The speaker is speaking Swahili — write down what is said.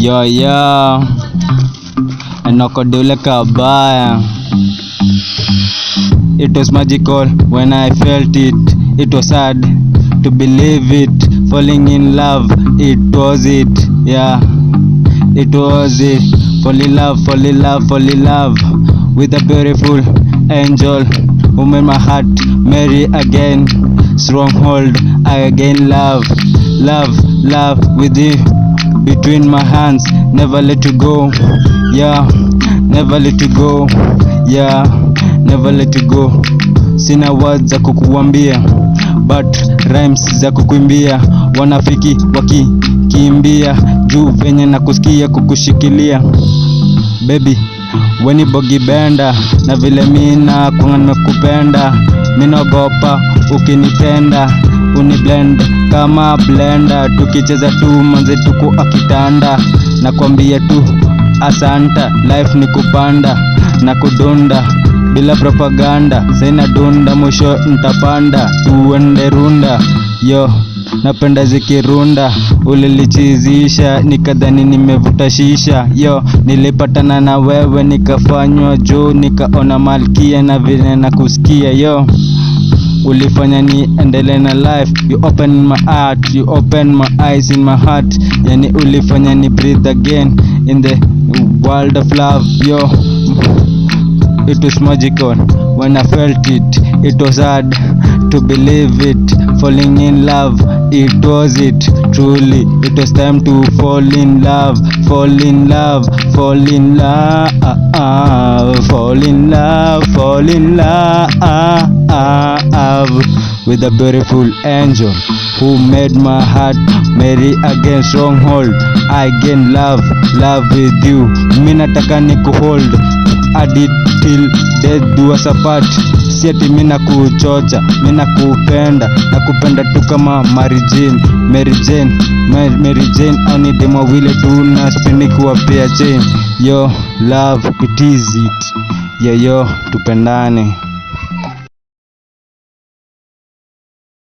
Yo, ENOCKODE ULE KABAYA. It was magical when I felt it. It was sad to believe it. Falling in love, it was it. Yeah, it was it. Fall in love, fall in love, fall in love with a beautiful angel who made my heart merry again. Stronghold, I again love, love, love with you between my hands. Never let you go. Yeah, never let you go. Yeah, never let you go. Sina words za kukuambia, but rhymes za kukuimbia. Wanafiki wakikimbia juu venye na kusikia kukushikilia. Baby, weni bogi benda na vile mina kwa nimekupenda. Minaogopa ukinitenda, uniblend kama blender. Tukicheza tu manze tuko akitanda. Nakwambia tu asanta, life ni kupanda na kudunda bila propaganda. Sina dunda, mwisho nitapanda, tuende runda. Yo, napenda zikirunda. Ulilichizisha nikadhani nimevuta shisha. Yo, nilipatana na wewe nikafanywa juu, nikaona malkia na vile na kusikia. Yo, ulifanya ni endele na life. You open my heart, you open my eyes in my heart. Yani ulifanya ni breathe again in the world of love. Yo, it was magical when I felt it. It was hard to believe it. Falling in love, it was it. Truly, it was time to fall in love. Fall in love, fall in love, fall in love, fall in love with a beautiful angel who made my heart merry again. Stronghold, I gain love, love with you. Mina nataka ni kuhold hadi till death do us apart. Si ati mina kuchocha, mina kupenda. Nakupenda tu kama Mary Jane. Au ni demo wile tu na spendi kuwapea chain. Yo, love, it is it. Yo, tupendane.